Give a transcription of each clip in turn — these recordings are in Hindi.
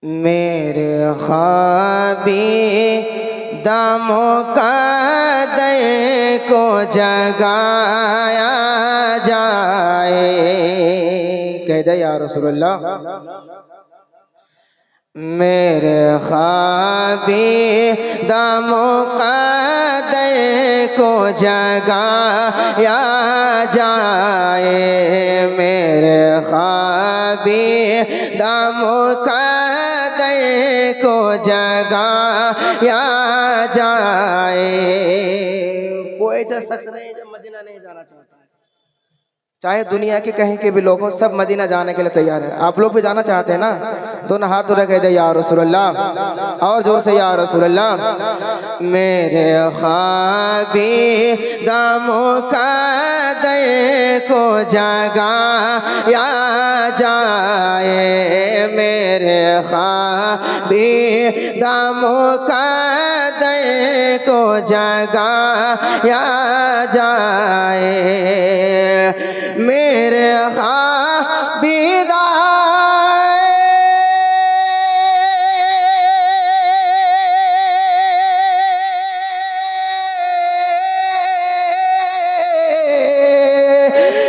मेरे ख्वाबी दामों का दर को जगाया जाए। कह दे या रसूलल्लाह। मेरे ख्वाबी दामों का दर को जगाया जाए। मेरे ख्वाबी दामों का को जगाया जाए। कोई ऐसा शख्स नहीं जो मदीना नहीं जाना चाहता है, चाहे दुनिया के कहीं के भी लोग हो, सब मदीना जाने के लिए तैयार है। आप लोग भी जाना चाहते हैं ना? दोनों हाथ उठा कह दे या रसूलल्लाह, और जोर से या रसूलल्लाह। मेरे ख्वाबी दामों का दर को जगाया जाए। मेरे ख्वाबी दामों का दर को जगाया जाए। मेरे ख्वाबी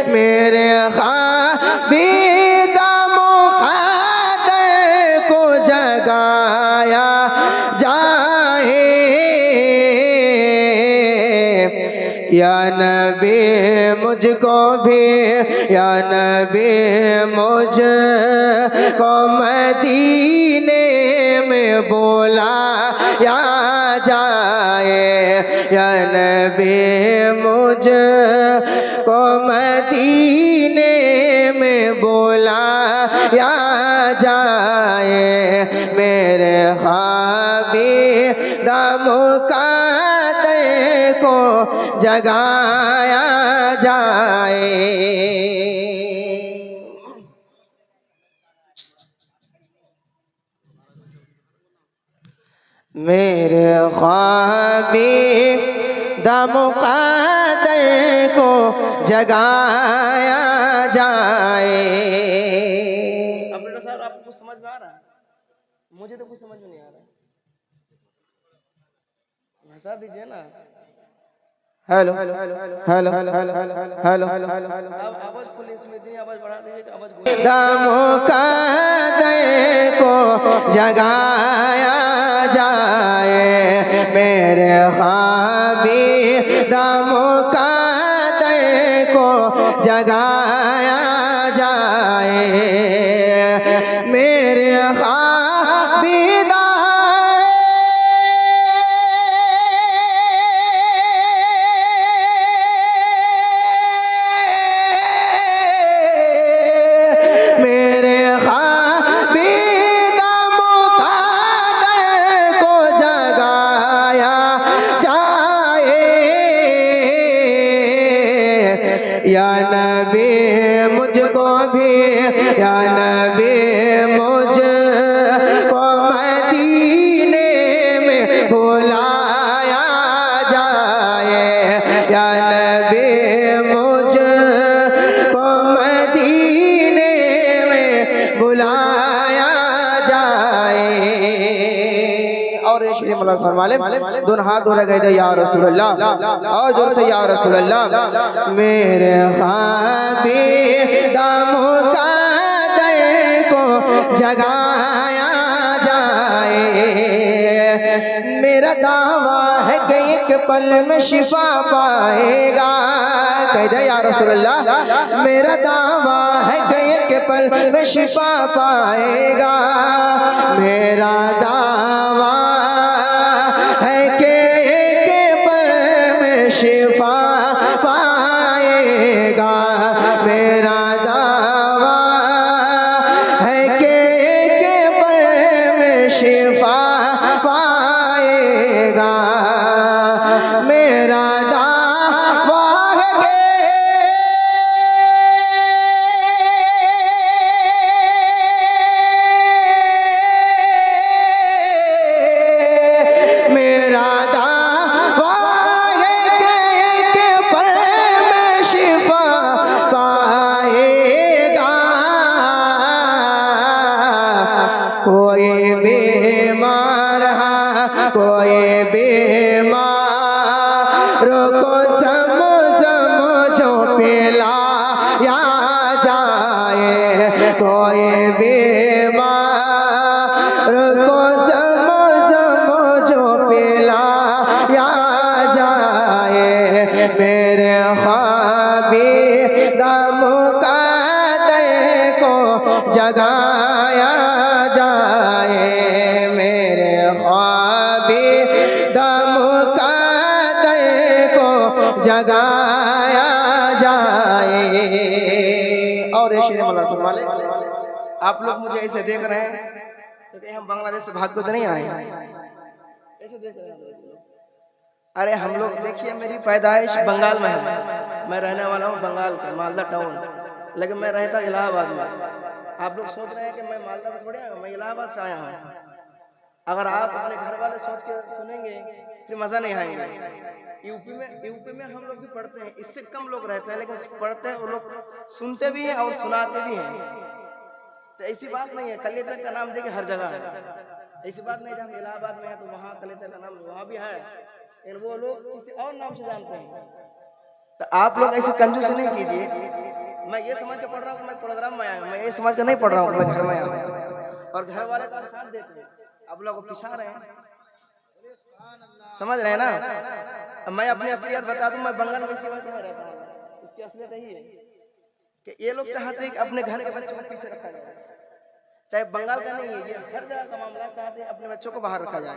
मेरे ख्वाबी दामों का दर को जगाया जाए। या नबी मुझको भी, या नबी मुझको मदीने में बुलाया जाए। या नबी मुझको मदीने में बुलाया जाए। मेरे ख्वाबी दामों का दर को जगाया जाए। मेरे ख्वाबी दामों का दर को जगाया जाए। अब बेटा साहब आपको कुछ समझ में आ रहा है? मुझे तो कुछ समझ में नहीं आ रहा। भाषा दीजिए ना। Hello hello hello hello hello hello hello hello, आवाज फुल इसमें दी, आवाज बढ़ा दीजिए, आवाज। दामों का दर को जगाया जाए। मेरे ख्वाबी दामों का दर को जगाया जाए। मेरे ख्वाबी या नबी मुझको भी, या नबी मुझको मदीने में बुलाया जाए। या नबी मुझको मदीने में बुलाया जाए। और श्री मौला फरमाले दोनों हाथ धोने गए थे या रसूलल्लाह, और जोर से या रसूलल्लाह। मेरे ख्वाबी दामों का दर को जगाया जाए। मेरा दावा है कि एक पल में शिफा पाएगा। कह दे या रसूलल्लाह। मेरा दावा है कि एक पल में शिफा पाएगा। मेरा दावा है कि एक पल में शिफा पाएगा। मेरा दावा है कि एक पल में शिफा पाएगा। मेरा दावा है कि कोई बीमार को समझो पिलाया जाए, कोई बीमार को समझो पिलाया जाए, मेरे ख्वाबी दम का दर को जगाया जाए, मेरे ख्वाबी दम का दर को जगाया जाए। और शेर मौलाना सलमान, आप लोग मुझे ऐसे देख रहे हैं क्योंकि हम बांग्लादेश से भाग कर नहीं आए, ऐसे देख रहे हैं। अरे हम लोग देखिए, मेरी पैदाइश बंगाल में है, मैं रहने वाला हूँ बंगाल का मालदा टाउन, लेकिन मैं रहता इलाहाबाद में। आप लोग सोच रहे हैं कि मैं मालदा से थोड़े आया हूँ, मैं इलाहाबाद से आया हूँ। अगर आप अपने घर वाले सोच के सुनेंगे फिर मजा नहीं आएगा। यूपी में हम लोग भी पढ़ते हैं, इससे कम लोग रहते हैं, लेकिन पढ़ते हैं वो लोग, सुनते भी हैं और सुनाते भी हैं। तो ऐसी बात नहीं है, कलेचर का नाम देखिए हर जगह है, ऐसी बात नहीं। जब इलाहाबाद में है तो वहाँ कलेचर का नाम वहाँ भी है, लेकिन वो लोग किसी और नाम से जानते हैं। तो आप लोग ऐसे कंजूस नहीं कीजिए। मैं ये समझ के पढ़ रहा हूँ मैं प्रोग्राम में आया हूँ, मैं ये समझ के नहीं पढ़ रहा हूँ मैं घर में आया हूँ, और घर वाले तो साथ देते हैं, आप लोग को पिछा रहे हैं, समझ रहे हैं ना। मैं अपनी असलियत बता दूं, मैं बंगाल में इसी वजह से रहता हूँ। इसकी असलियत यही है कि ये लोग चाहते हैं कि अपने घर के बच्चों को पीछे रखा जाए, चाहे बंगाल का नहीं है, ये हर जगह का मामला, चाहते हैं अपने बच्चों को बाहर रखा जाए।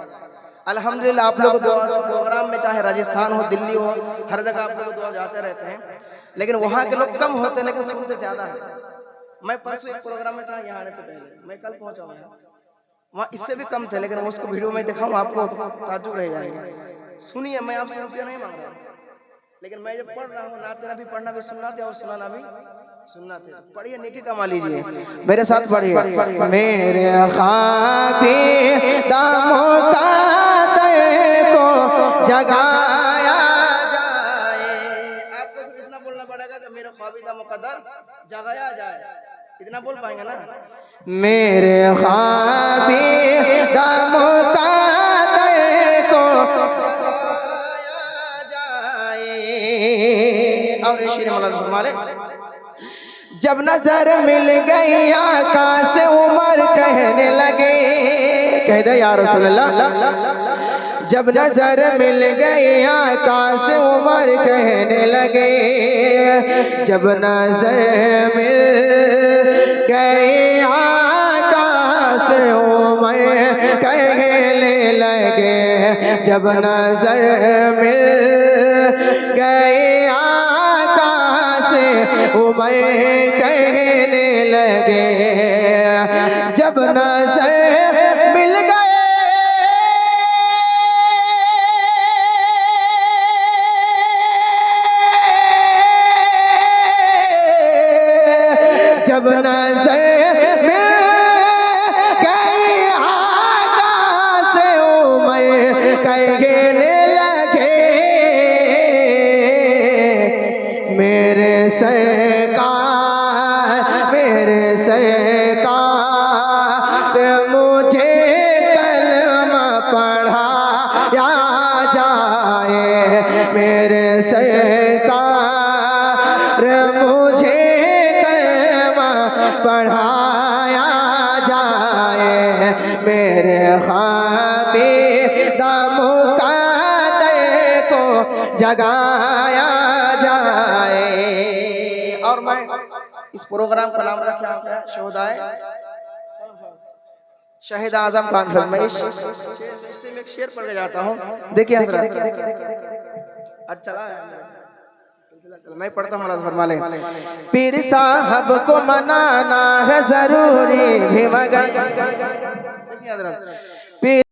अल्हम्दुलिल्लाह आप लोग दुआ से प्रोग्राम में, चाहे राजस्थान हो दिल्ली हो, हर जगह आप लोग दुआ जाते रहते हैं, लेकिन वहाँ के लोग कम होते हैं लेकिन सुनते ज्यादा है। मैं परसों एक प्रोग्राम में था यहाँ आने से पहले, मैं कल पहुंचा हूँ यहाँ, वहाँ इससे भी कम थे, लेकिन उसको वीडियो में दिखाऊं आपको तो ताज्जुब रह जाएंगे। सुनिए, मैं आपसे रुपया नहीं मांग रहा, लेकिन मैं जब पढ़ रहा हूँ, नाते नबी पढ़ना भी सुनना थे और सुनाना भी सुनना थे। पढ़िए, नेकी कमा लीजिए, मेरे साथ पढ़िए। मेरे ख्वाबी दामों का दर को जगाया जाए। आपको सिर्फ इतना बोलना पड़ेगा कि मेरे ख्वाबी दामों का दर जगाया जाए, इतना बोल पाएंगे ना। मेरे ख्वाबी दामों का दर को जगाया जाए। और शेर मौलाना फरमाले, जब नजर मिल गई आका से उमर कहने लगे, कह दे या रसूल अल्लाह। जब नजर मिल गई आका से उमर कहने लगे, जब नजर मिल गई आका से उमर कहने लगे, जब नजर मिल गई आका से उमर कहने लगे, जब नजर मिल गए जब नजर मिल गई आका से उमर कहने लगे, मेरे सरकार मुझे कलमा पढ़ाया जाए, मेरे सरकार मुझे कलमा पढ़ाया जाए, मेरे ख्वाबी दामों का दर को जगाया जाए। और मैं इस प्रोग्राम का नाम रखा है शहीद आजम कॉन्फ्रेंस में। इस में एक शेर पढ़ के जाता हूँ, देखिए हजरत। अच्छा मैं पढ़ता हूँ, फरमाले, पीर साहब को मनाना है जरूरी भी मगर, देखिए हजरत,